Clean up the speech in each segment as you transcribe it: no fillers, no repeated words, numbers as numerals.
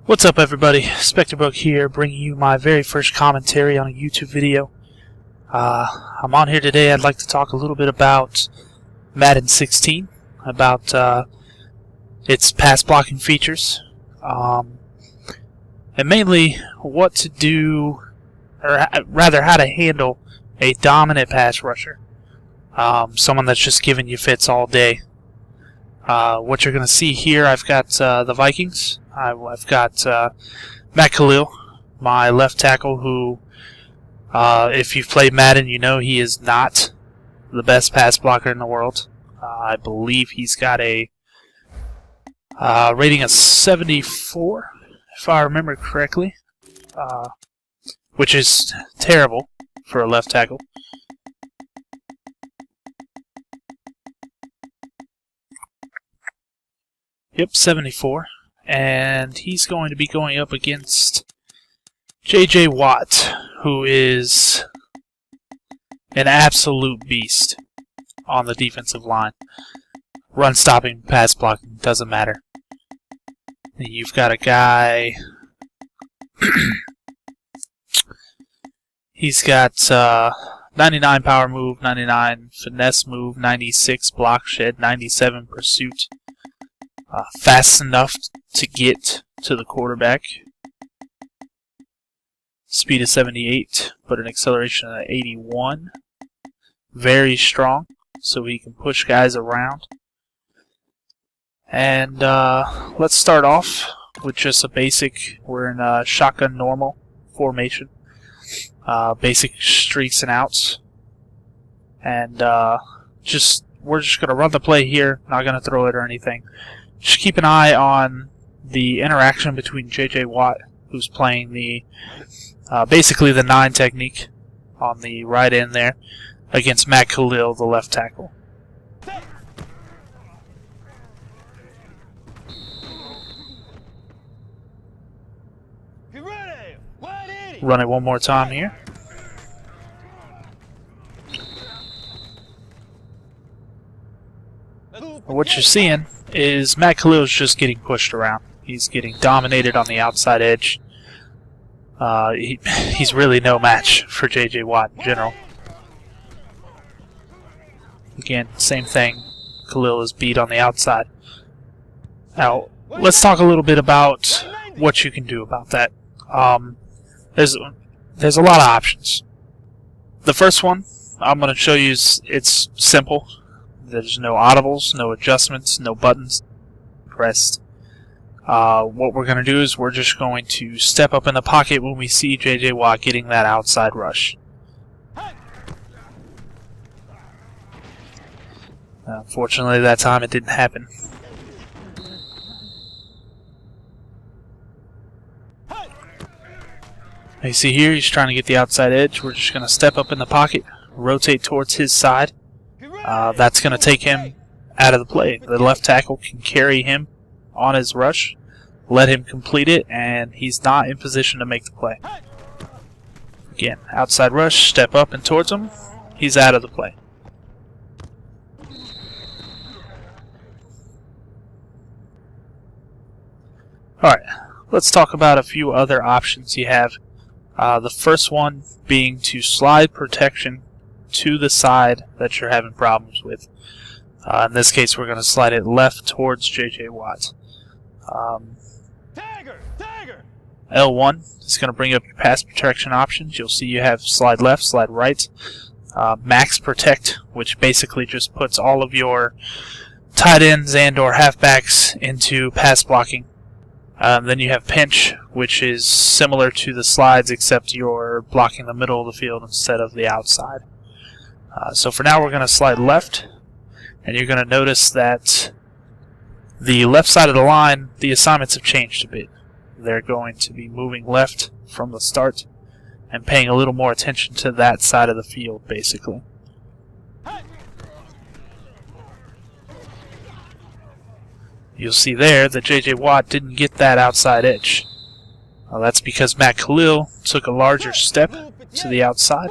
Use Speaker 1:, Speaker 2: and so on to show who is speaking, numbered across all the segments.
Speaker 1: What's up, everybody? SpectreBugg here, bringing you my very first commentary on a YouTube video. I'm on here today. I'd like to talk a little bit about Madden 16, about its pass blocking features, and mainly what to do, or rather how to handle a dominant pass rusher, someone that's just giving you fits all day. What you're going to see here, I've got the Vikings. I've got Matt Khalil, my left tackle, who, if you've played Madden, you know he is not the best pass blocker in the world. I believe he's got a rating of 74, if I remember correctly, which is terrible for a left tackle. Yep, 74. And he's going to be going up against J.J. Watt, who is an absolute beast on the defensive line. Run stopping, pass blocking, doesn't matter. You've got a guy, he's got 99 power move, 99 finesse move, 96 block shed, 97 pursuit. Fast enough to get to the quarterback. Speed of 78, but an acceleration of 81. Very strong, so he can push guys around. And let's start off with just a basic. We're in a shotgun normal formation. Basic streaks and outs. And we're just going to run the play here, not going to throw it or anything. Just keep an eye on the interaction between J.J. Watt, who's playing the basically the 9 technique on the right end there, against Matt Khalil, the left tackle. Run it one more time here. What you're seeing is Matt Khalil's just getting pushed around. He's getting dominated on the outside edge. He's really no match for J.J. Watt in general. Again, same thing. Khalil is beat on the outside. Now, let's talk a little bit about what you can do about that. There's a lot of options. The first one I'm going to show you it's simple. There's no audibles, no adjustments, no buttons pressed. What we're going to do is we're just going to step up in the pocket when we see J.J. Watt getting that outside rush. Unfortunately, that time it didn't happen. You see here, he's trying to get the outside edge. We're just going to step up in the pocket, rotate towards his side. That's going to take him out of the play. The left tackle can carry him on his rush, let him complete it, and he's not in position to make the play. Again, outside rush, step up and towards him, he's out of the play. Alright, let's talk about a few other options you have. The first one being to slide protection to the side that you're having problems with. In this case, we're going to slide it left towards J.J. Watt. L1 is going to bring up your pass protection options. You'll see you have slide left, slide right, max protect, which basically just puts all of your tight ends and or halfbacks into pass blocking. Then you have pinch, which is similar to the slides, except you're blocking the middle of the field instead of the outside. So for now, we're going to slide left, and you're going to notice that the left side of the line, the assignments have changed a bit. They're going to be moving left from the start and paying a little more attention to that side of the field, basically. You'll see there that J.J. Watt didn't get that outside edge. That's because Matt Khalil took a larger step to the outside.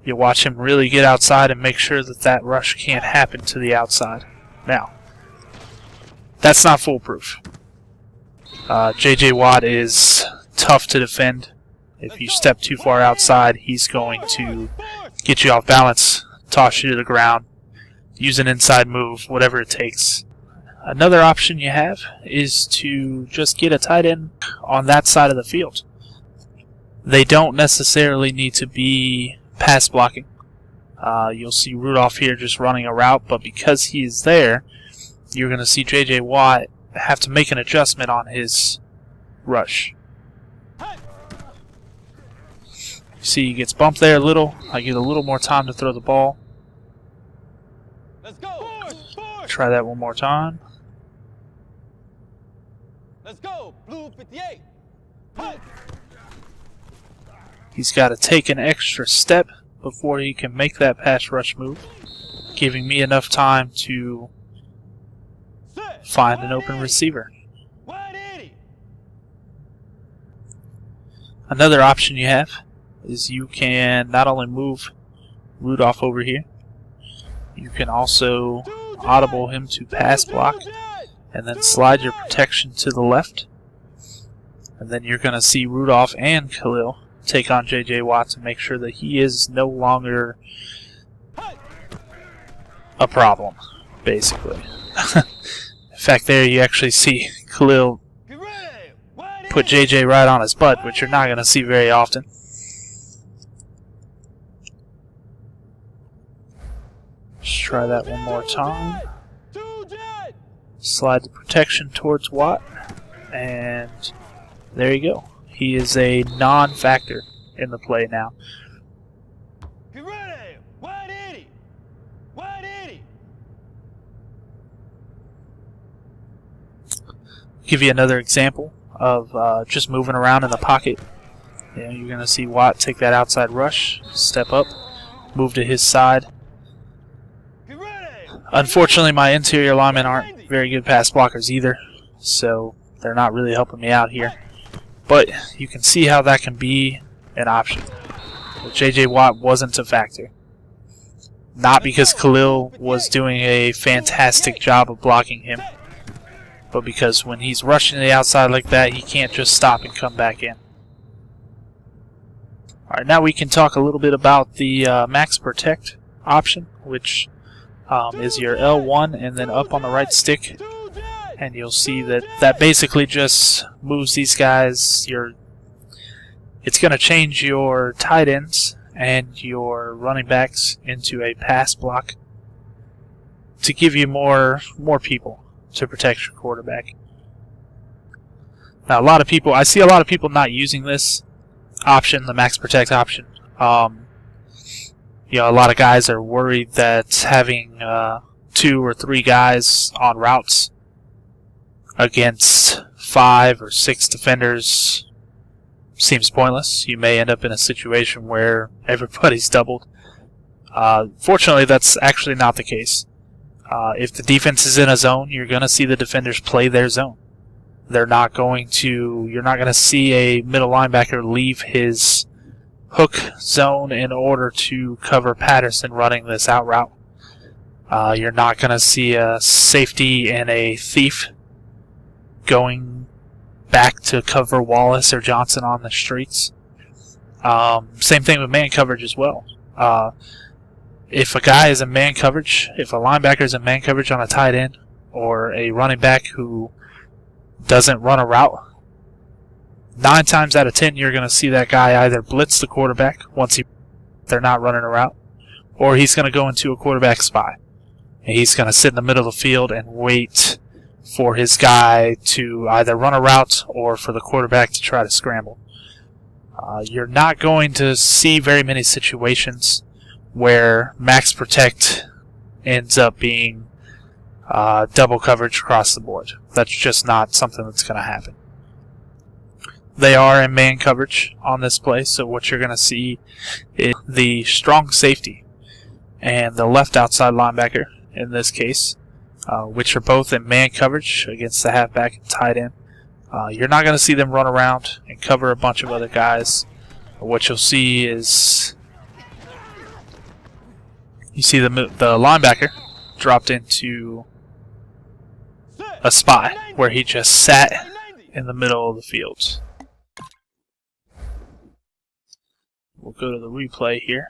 Speaker 1: You watch him really get outside and make sure that that rush can't happen to the outside. Now, that's not foolproof. J.J. Watt is tough to defend. If you step too far outside, he's going to get you off balance, toss you to the ground, use an inside move, whatever it takes. Another option you have is to just get a tight end on that side of the field. They don't necessarily need to be pass blocking. You'll see Rudolph here just running a route, but because he is there, you're going to see J.J. Watt have to make an adjustment on his rush. See, he gets bumped there a little. I get a little more time to throw the ball.
Speaker 2: Let's go.
Speaker 1: Try that one more time.
Speaker 2: Let's go. Blue 58.
Speaker 1: He's got to take an extra step before he can make that pass rush move, giving me enough time to find an open receiver. Another option you have is you can not only move Rudolph over here, you can also audible him to pass block and then slide your protection to the left. And then you're going to see Rudolph and Khalil take on J.J. Watt to make sure that he is no longer a problem, basically. In fact, there you actually see Khalil put J.J. right on his butt, which you're not going to see very often. Let's try that one more time. Slide the protection towards Watt, and there you go. He is a non-factor in the play now. Give you another example of just moving around in the pocket. You're going to see Watt take that outside rush, step up, move to his side. Unfortunately, my interior linemen aren't very good pass blockers either, so they're not really helping me out here. But you can see how that can be an option. J.J. Watt wasn't a factor. Not because Khalil was doing a fantastic job of blocking him, but because when he's rushing to the outside like that, he can't just stop and come back in. Alright, now we can talk a little bit about the Max Protect option, which is your L1 and then up on the right stick. And you'll see that that basically just moves these guys. It's going to change your tight ends and your running backs into a pass block to give you more people to protect your quarterback. Now, I see a lot of people not using this option, the Max Protect option. A lot of guys are worried that having 2 or 3 guys on routes against 5 or 6 defenders seems pointless. You may end up in a situation where everybody's doubled. Fortunately, that's actually not the case. If the defense is in a zone, you're going to see the defenders play their zone. You're not going to see a middle linebacker leave his hook zone in order to cover Patterson running this out route. You're not going to see a safety and a thief going back to cover Wallace or Johnson on the streets. Same thing with man coverage as well. If a guy is in man coverage, if a linebacker is in man coverage on a tight end or a running back who doesn't run a route, 9 times out of 10 you're going to see that guy either blitz the quarterback once they're not running a route, or he's going to go into a quarterback spy. And he's going to sit in the middle of the field and wait for his guy to either run a route or for the quarterback to try to scramble. You're not going to see very many situations where Max Protect ends up being double coverage across the board. That's just not something that's going to happen. They are in man coverage on this play, so what you're going to see is the strong safety and the left outside linebacker in this case, which are both in man coverage against the halfback and tight end. You're not going to see them run around and cover a bunch of other guys. What you'll see is you see the linebacker dropped into a spy where he just sat in the middle of the field. We'll go to the replay here.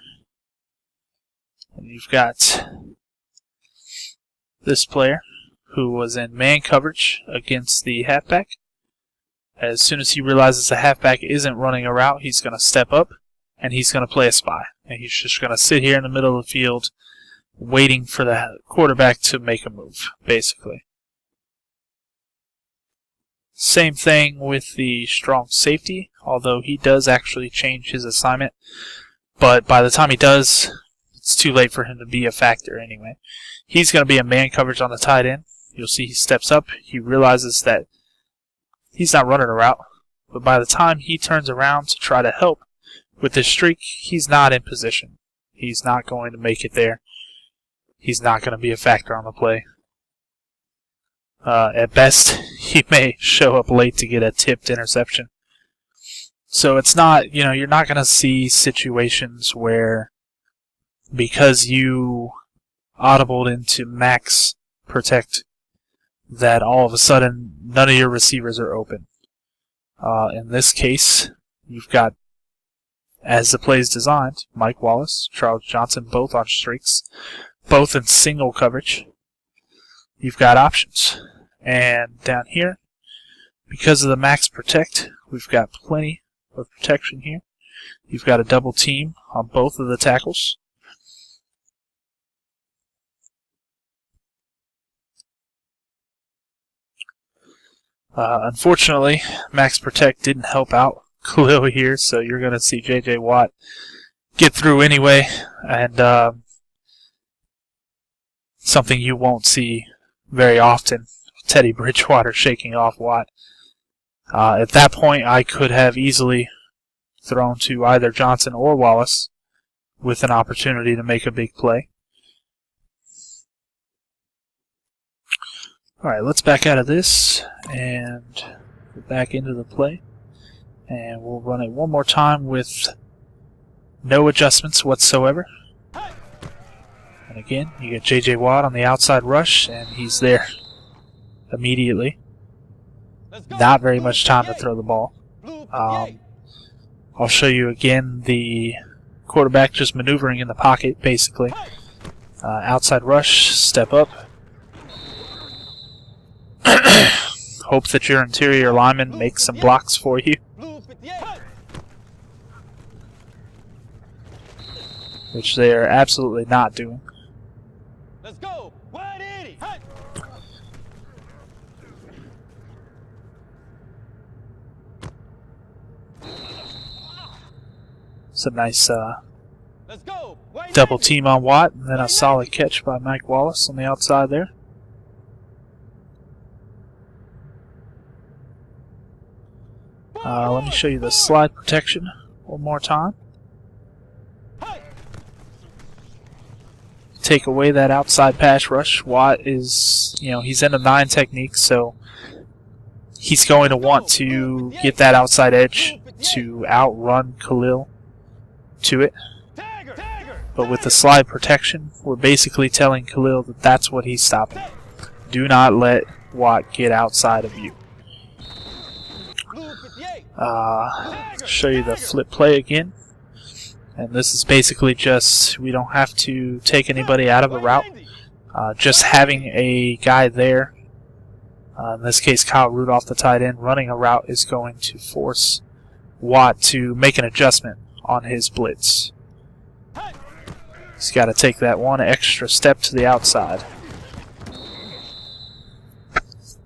Speaker 1: And you've got this player who was in man coverage against the halfback. As soon as he realizes the halfback isn't running a route, he's going to step up and he's going to play a spy. And he's just going to sit here in the middle of the field waiting for the quarterback to make a move, basically. Same thing with the strong safety, although he does actually change his assignment. But by the time he does, it's too late for him to be a factor anyway. He's going to be in man coverage on the tight end. You'll see he steps up. He realizes that he's not running a route. But by the time he turns around to try to help with his streak, he's not in position. He's not going to make it there. He's not going to be a factor on the play. At best, he may show up late to get a tipped interception. So it's not, you're not going to see situations where because you audibled into max protect that all of a sudden none of your receivers are open. In this case, you've got, as the play is designed, Mike Wallace, Charles Johnson, both on streaks, both in single coverage. You've got options. And down here, because of the max protect, we've got plenty of protection here. You've got a double team on both of the tackles. Unfortunately, max protect didn't help out Khalil here, so you're going to see J.J. Watt get through anyway, and something you won't see very often. Teddy Bridgewater shaking off Watt. At that point, I could have easily thrown to either Johnson or Wallace with an opportunity to make a big play. Alright, let's back out of this and get back into the play. And we'll run it one more time with no adjustments whatsoever. And again, you get J.J. Watt on the outside rush, and he's there immediately. Not very much time to throw the ball. I'll show you again the quarterback just maneuvering in the pocket, basically. Outside rush, step up. Hope that your interior lineman makes some blocks for you. Which they are absolutely not doing.
Speaker 2: Let's go. 180. Hey.
Speaker 1: It's a nice
Speaker 2: Let's go.
Speaker 1: double team on Watt, and then a solid catch by Mike Wallace on the outside there. Let me show you the slide protection one more time. Take away that outside pass rush. Watt is, he's in a 9 technique, so he's going to want to get that outside edge to outrun Khalil to it. But with the slide protection, we're basically telling Khalil that that's what he's stopping. Do not let Watt get outside of you. Show you the flip play again. And this is basically just, we don't have to take anybody out of a route. Just having a guy there, in this case Kyle Rudolph, the tight end, running a route is going to force Watt to make an adjustment on his blitz. He's got to take that one extra step to the outside.
Speaker 2: Let's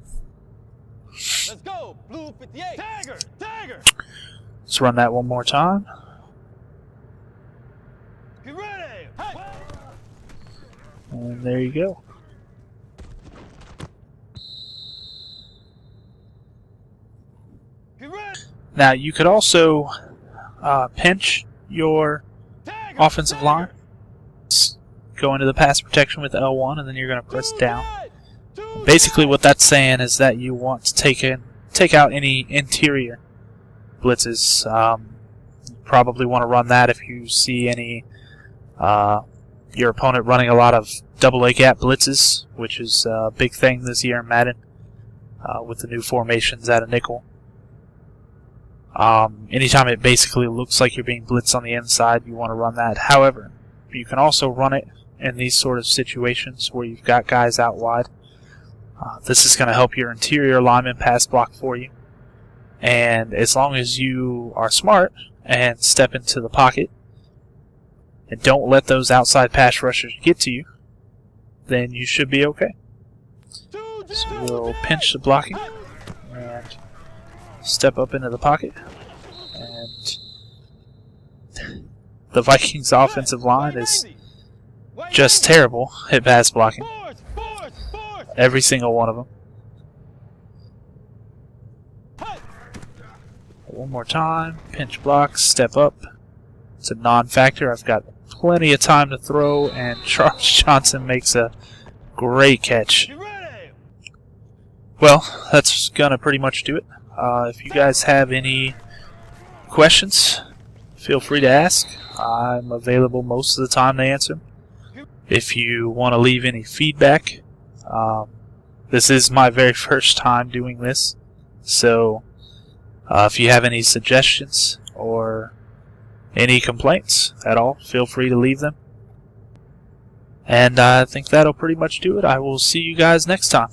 Speaker 2: go. Blue 58. Tiger. Tiger.
Speaker 1: Let's run that one more time.
Speaker 2: Get ready. Hey.
Speaker 1: And there you go.
Speaker 2: Get ready.
Speaker 1: Now you could also pinch your offensive line. Go into the pass protection with L1, and then you're going to press down. Basically what that's saying is that you want to take out any interior blitzes. You probably want to run that if you see any your opponent running a lot of double A gap blitzes, which is a big thing this year in Madden with the new formations out of nickel. Anytime it basically looks like you're being blitzed on the inside, you want to run that. However, you can also run it in these sort of situations where you've got guys out wide. This is going to help your interior lineman pass block for you. And as long as you are smart and step into the pocket and don't let those outside pass rushers get to you, then you should be okay. So we'll pinch the blocking and step up into the pocket. And the Vikings' offensive line is just terrible at pass blocking. Every single one of them. One more time. Pinch block, step up. It's a non-factor. I've got plenty of time to throw, and Charles Johnson makes a great catch. Well, that's going to pretty much do it. If you guys have any questions, feel free to ask. I'm available most of the time to answer them. If you want to leave any feedback, this is my very first time doing this, so if you have any suggestions or any complaints at all, feel free to leave them. And I think that'll pretty much do it. I will see you guys next time.